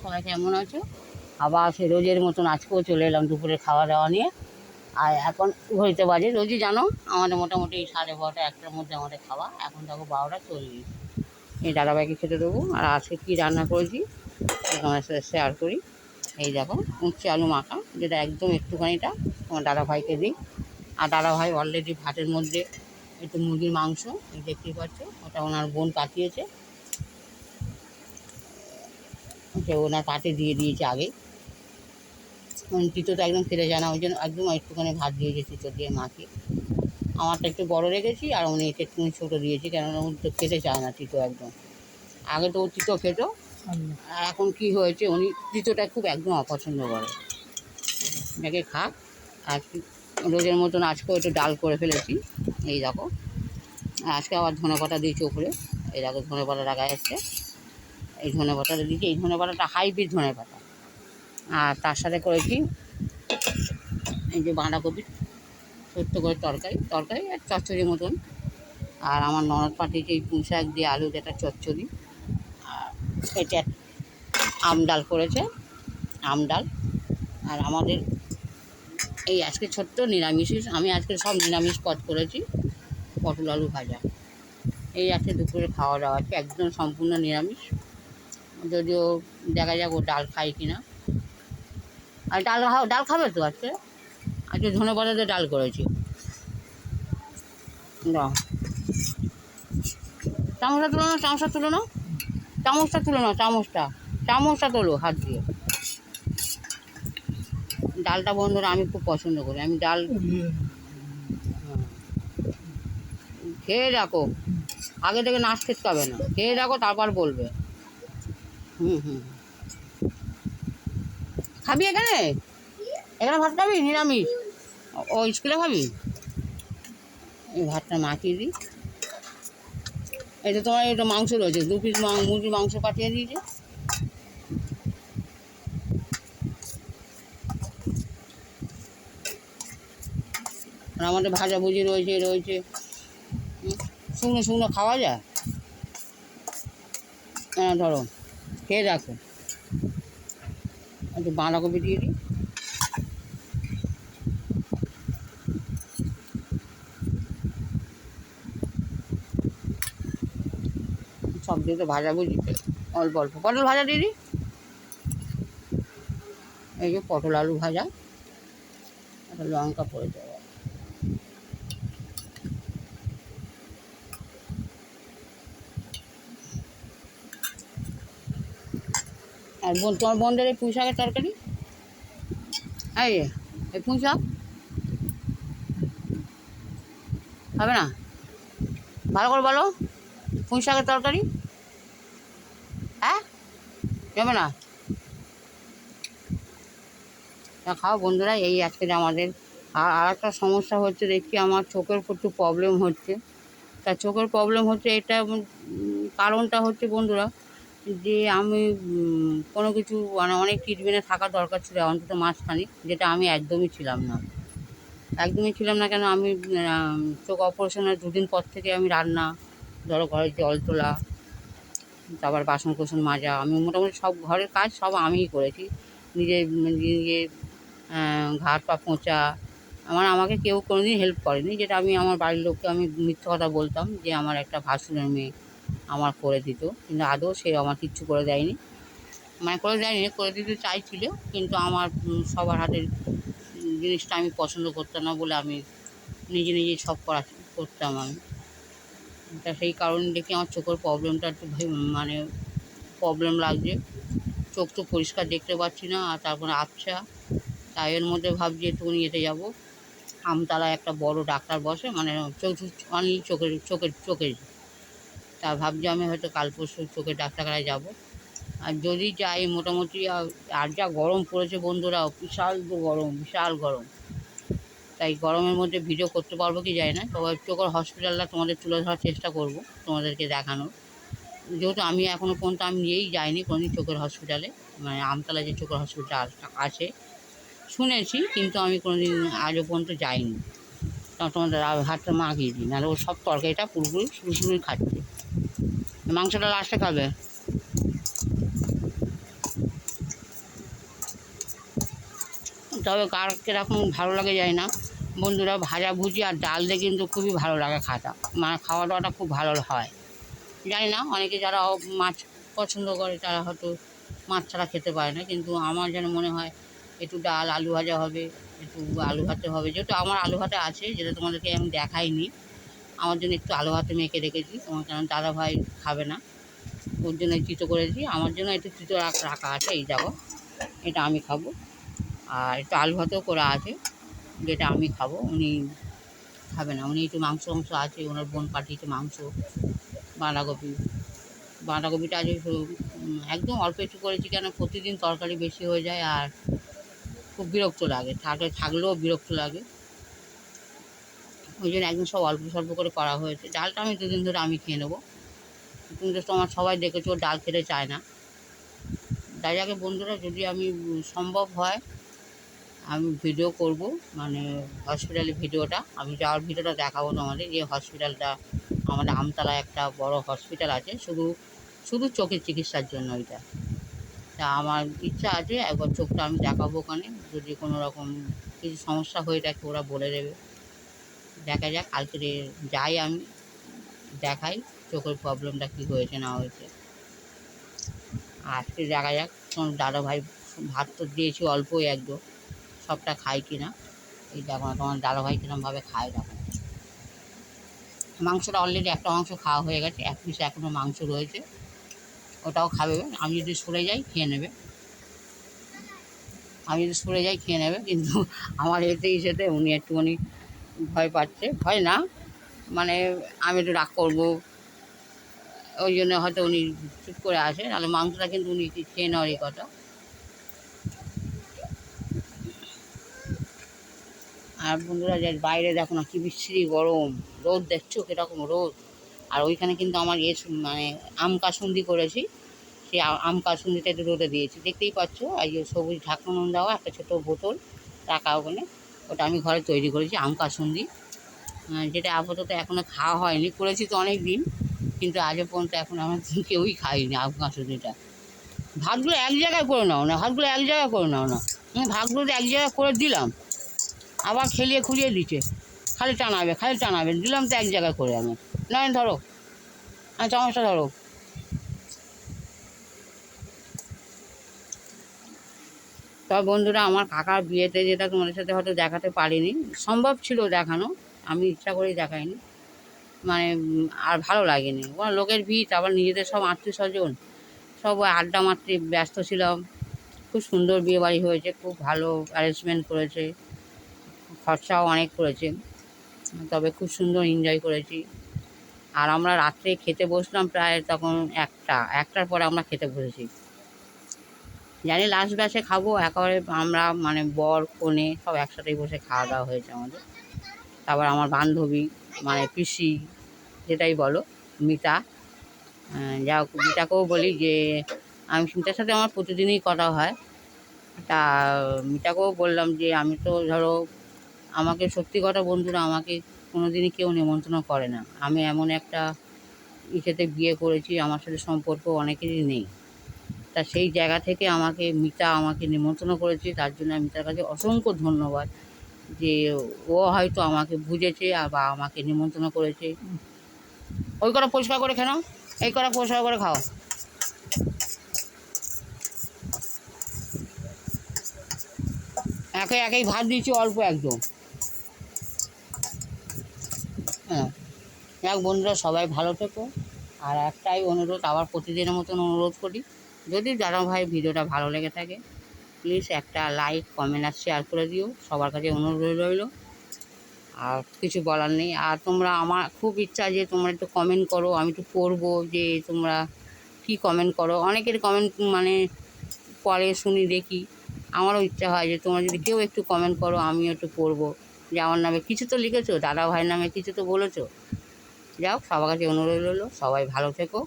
সবাই কেমন আছো? আবার সে রোজের মতন আজকেও চলে এলাম দুপুরে খাওয়া দাওয়া নিয়ে। আর এখন ঘড়িতে বাজে, রোজই জানো আমাদের মোটামুটি 12:30 1টার মধ্যে আমাদের খাওয়া। এখন দেখো 12টা 40। এই দাদাভাইকে খেতে দেবো। আর আজকে কী রান্না করেছি তোমার সাথে শেয়ার করি। এই দেখো উচ্ছে আলু মাখা, যেটা একদম একটুখানিটা তোমার দাদাভাইকে দিই। আর দাদাভাই অলরেডি ভাতের মধ্যে একটু মুরগির মাংস, দেখতেই পাচ্ছ, ওটা ওনার বোন পাঠিয়েছে, ওটা ওনার পাতে দিয়ে দিয়েছে আগে। তিতোটা একদম খেতে যায় না, ওই জন্য একদম একটুখানি ভাত দিয়েছে তিতো দিয়ে মাখিয়ে। আমারটা একটু বড় রেখেছি আর উনি এটা একটু ছোটো দিয়েছি, কেননা উনি তো খেতে চায় না তিতো একদম। আগে তো ও তিতো খেত, আর এখন কী হয়েছে উনি তিতোটা খুব একদম অপছন্দ করে। এটাকে খাক। আর রোজের মতন আজকেও একটু ডাল করে ফেলেছি। এই দেখো আজকে আবার ধনেপাতা দিয়েছি উপরে। এই দেখো ধনেপাতা দেখা যাচ্ছে, এই ধনেপাতাটা দিয়েছি। এই ধনেপাতাটা হাইব্রিড ধনেপাতা। আর তার সাথে করেছি এই যে বাঁধাকপি ছোট্ট করে তরকারি আর চচ্চড়ির মতন। আর আমার ননদ পাঠিয়েছে এই পুঁই শাক দিয়ে আলু, যেটা চচ্চড়ি। আর এটা আম ডাল করেছে, আম ডাল। আর আমাদের এই আজকে ছোট্ট নিরামিষ, আমি আজকে সব নিরামিষ পদ করেছি। পটল আলু ভাজা, এই আজকে দুপুরে খাওয়া দাওয়া আছে একদম সম্পূর্ণ নিরামিষ। যদিও দেখা যাক ও ডাল খায় কি না। আর ডাল খাবে তো আজকে। আজকে ধনেপাতা দিয়ে ডাল করেছি। দাও চামচটা তুলো না, চামচটা তুলো না, চামচটা তুলো না, চামচটা তোলো হাত দিয়ে। ডালটা বন্ধুরা আমি খুব পছন্দ করি, আমি ডাল খেয়ে দেখো, আগে থেকে নাচ খেতে হবে না, খেয়ে দেখো তারপর বলবে। খাবি এখানে, এখানে ভাত খাবি নিরামিষ? ও স্কুলে খাবি? এই ভাতটা মাখিয়ে দিই। এই তো তোমার এটা মাংস রয়েছে, 2 পিস মুরগির মাংস পাঠিয়ে দিয়েছে। আর আমাদের ভাজাভুজি রয়েছে। শুকনো শুকনো খাওয়া যায়। হ্যাঁ ধরো খেয়ে দেখো। একটু বাঁধাকপি দিয়ে দিই। সব দিয়ে তো ভাজাভুজি, অল্প অল্প পটল ভাজা দিয়ে দিই। এই যে পটল আলু ভাজা, একটা লঙ্কা পড়ে দেবো। আর তোমার বোনদের এই পুঁই শাকের তরকারি, এই পুঁই শাক হবে না? ভালো করে বলো, পুঁই শাকের তরকারি হ্যাঁ যাবে না? খাও বন্ধুরা। এই আজকে আমাদের আর একটা সমস্যা হচ্ছে, দেখছি আমার চোখের প্রচুর প্রবলেম হচ্ছে। তা চোখের প্রবলেম হচ্ছে এটা কারণটা হচ্ছে বন্ধুরা, যে আমি কোনো কিছু মানে অনেক ট্রিটমেন্টে থাকা দরকার ছিল অন্তত মাসখানেক, যেটা আমি একদমই ছিলাম না। কেন আমি চোখ অপারেশনের 2 দিন পর থেকে আমি রান্না, ধরো ঘরের জল তোলা, তারপর বাসন কোসন মাজা, আমি মোটামুটি সব ঘরের কাজ সব আমিই করেছি। নিজে নিজে ঘাট পা পোঁছা, আমাকে কেউ কোনোদিন হেল্প করেনি। যেটা আমি আমার বাড়ির লোককে আমি মিথ্যে কথা বলতাম যে আমার একটা ভাসুরের মেয়ে আমার করে দিত, কিন্তু আদৌ সে আমার কিচ্ছু করে দেয়নি। মানে করে দিতে চাইছিল, কিন্তু আমার সবার হাতের জিনিসটা আমি পছন্দ করতাম না বলে আমি নিজেই সব করতাম আমি। তা সেই কারণে দেখি আমার চোখের প্রবলেমটা একটু মানে প্রবলেম লাগছে। চোখ তো পরিষ্কার দেখতে পাচ্ছি না, আর তারপরে আবছা। তাই এর মধ্যে ভাবছি একটুখানি এতে যাবো। আমতলায় একটা বড় ডাক্তার বসে, মানে অনলি চোখের। তা ভাবছি আমি হয়তো কাল পরশু চোখের ডাক্তারখানায় যাব। আর যদি যাই মোটামুটি, আর যা গরম পড়েছে বন্ধুরা, বিশাল গরম। তাই গরমের মধ্যে ভিডিও করতে পারবো কি জানি না। তবে চোখের হসপিটালটা তোমাদের তুলে ধরার চেষ্টা করব, তোমাদেরকে দেখানোর। যেহেতু আমি এখনও পর্যন্ত আমি নিয়েই যাইনি কোনোদিন চোখের হসপিটালে, মানে আমতলায় যে চোখের হসপিটাল আছে শুনেছি, কিন্তু আমি কোনোদিন আজও পর্যন্ত যাইনি। তখন তোমাদের হাতটা মাখিয়ে দিই, নাহলে ও সব তরকারিটা পুরোপুরি খাচ্ছে। মাংসটা লাস্টে খাবে। তবে কার কীরকম ভালো লাগে যায় না বন্ধুরা, ভাজা ভুজি আর ডাল দিয়ে কিন্তু খুবই ভালো লাগে মানে খাওয়া দাওয়াটা খুব ভালো হয়। জানি না অনেকে যারা মাছ পছন্দ করে তারা হয়তো মাছ ছাড়া খেতে পারে না, কিন্তু আমার যেন মনে হয় একটু ডাল আলু ভাজা হবে, একটু আলু ভাতে হবে। যেহেতু আমার আলু ভাতে আছে, যেটা তোমাদেরকে আমি দেখাইনি, আমার জন্য একটু আলু ভাতে মেখে রেখেছি। তোমার কারণ দাদাভাই খাবে না, ওর জন্য চিতো করেছি। আমার জন্য একটু চিতো রাখা আছে, এই দেখো এটা আমি খাবো। আর একটু আলু ভাতেও করা আছে, যেটা আমি খাবো, উনি খাবে না। উনি একটু মাংস আছে, ওনার বোন পাঠিয়েছে মাংস, বাঁধাকপিটা আজ একদম অল্প একটু করেছি, কেন প্রতিদিন তরকারি বেশি হয়ে যায় আর খুব বিরক্ত লাগে, থাকলেও বিরক্ত লাগে। ওই জন্য একদম সব অল্প স্বল্প করে করা হয়েছে। ডালটা আমি দুদিন ধরে আমি খেয়ে নেবো। তুমি তো তোমার সবাই দেখেছো ডাল খেতে চায় না। তাই আগে বন্ধুরা, যদি আমি সম্ভব হয় আমি ভিডিও করব, মানে হসপিটালের ভিডিওটা, আমি যাওয়ার ভিডিওটা দেখাবো তোমাদের। যে হসপিটালটা আমাদের আমতলায় একটা বড় হসপিটাল আছে, শুধু চোখের চিকিৎসার জন্য ওইটা। তা আমার ইচ্ছা আছে একবার চোখটা আমি দেখাবো ওখানে, যদি কোনো রকম কিছু সমস্যা হয়ে থাকে ওরা বলে দেবে। দেখা যাক, কালকে যাই আমি দেখাই চোখের প্রবলেমটা কী হয়েছে না হয়েছে। আজকে দেখা যাক তোমার দাদাভাই ভাত তো দিয়েছি অল্পই একদম, সবটা খাই কি না। এই দেখো না তোমার দাদাভাই কীরকমভাবে খায়, দেখো মাংসটা অলরেডি একটা মাংস খাওয়া হয়ে গেছে, এক পিস এখনও মাংস রয়েছে, ওটাও খাবে। আমি যদি সরে যাই খেয়ে নেবে, কিন্তু আমার সেতে উনি একটুখানি ভয় পাচ্ছে, ভয় না মানে আমি একটু রাগ করবো, ওই জন্য হয়তো উনি চুপ করে আসে, নাহলে মাংসটা কিন্তু উনি খেয়ে নেওয়ারই কথা। আর বন্ধুরা, যে বাইরে দেখো না কি বিশ্রী গরম, রোদ দেখছো কীরকম রোদ। আর ওইখানে কিন্তু আমার মানে আম কাসুন্দি করেছি, সেই আম কাসুন্দিটা একটু রোদে দিয়েছি, দেখতেই পাচ্ছ। এই যে সবুজ ঢাকনা দেওয়া একটা ছোটো বোতল রাখা ওখানে, ওটা আমি ঘরে তৈরি করেছি আম কাসুন্দি, যেটা আপাতত এখনও খাওয়া হয়নি। করেছি তো অনেক দিন, কিন্তু আজও পর্যন্ত এখন আমার কেউই খাইনি আম কাসুন্দিটা। ভাতগুলো এক জায়গায় করে নাও না, ভাতগুলো এক জায়গায় করে নাও না। ভাতগুলো তো এক জায়গায় করে দিলাম, আবার খেলিয়ে খুলিয়ে দিচ্ছে, খালি টানাবে, দিলাম তো এক জায়গায় করে আমি। নয় ধরো, চামচটা ধরো। তবে বন্ধুরা, আমার কাকার বিয়েতে যেটা তোমাদের সাথে হয়তো দেখাতে পারিনি, সম্ভব ছিল দেখানো, আমি ইচ্ছা করেই দেখাইনি, মানে আর ভালো লাগেনি। ওরা লোকের ভিড়, আবার নিজেদের সব আত্মীয় স্বজন, সব আড্ডা মারতে ব্যস্ত ছিলাম। খুব সুন্দর বিয়েবাড়ি হয়েছে, খুব ভালো অ্যারেঞ্জমেন্ট করেছে, খরচাও অনেক করেছে, তবে খুব সুন্দর এনজয় করেছি। আর আমরা রাত্রে খেতে বসলাম প্রায় তখন একটার পরে আমরা খেতে বসেছি। জানি লাস্ট ব্যাচে খাবো একেবারে আমরা, মানে বর কনে সব একসাথেই বসে খাওয়া দাওয়া হয়েছে আমাদের। তারপর আমার বান্ধবী, মানে পিসি যেটাই বলো, মিতা, যা মিতাকেও বলি যে আমি মিতার সাথে আমার প্রতিদিনই কথা হয়। তা মিতাকেও বললাম যে আমি তো ধরো, আমাকে সত্যি কথা বন্ধুরা, আমাকে কোনো দিনই কেউ নিমন্ত্রণ করে না। আমি এমন একটা ইসেতে বিয়ে করেছি, আমার সাথে সম্পর্ক অনেকেরই নেই। তা সেই জায়গা থেকে মিতা আমাকে নিমন্ত্রণ করেছে, তার জন্য আমি তার কাছে অসংখ্য ধন্যবাদ, যে ও হয়তো আমাকে বুঝেছে বা আমাকে নিমন্ত্রণ করেছে। ওই করা পরিষ্কার করে খেনো, এই করা পরিষ্কার করে খাও। একেই ভাত দিয়েছি অল্প একদম। হ্যাঁ, যাক বন্ধুরা, সবাই ভালো থেকো। আর একটাই অনুরোধ, আবার প্রতিদিনের মতন অনুরোধ করি, যদি দাদাভাই ভিডিওটা ভালো লেগে থাকে প্লিজ একটা লাইক, কমেন্ট আর শেয়ার করে দিও, সবার কাছে অনুরোধ রইল। আর কিছু বলার নেই। আর তোমরা, আমার খুব ইচ্ছা যে তোমরা একটু কমেন্ট করো, আমি একটু পড়বো যে তোমরা কী কমেন্ট করো। অনেকের কমেন্ট মানে পরে শুনি দেখি, আমারও ইচ্ছা হয় যে তোমরা যদি কেউ একটু কমেন্ট করো, আমিও একটু পড়বো, যে আমার নামে কিছু তো লিখেছো, দাদাভাইয়ের নামে কিছু তো বলেছো। যাও, সবার কাছে অনুরোধ রইল, সবাই ভালো থেকো।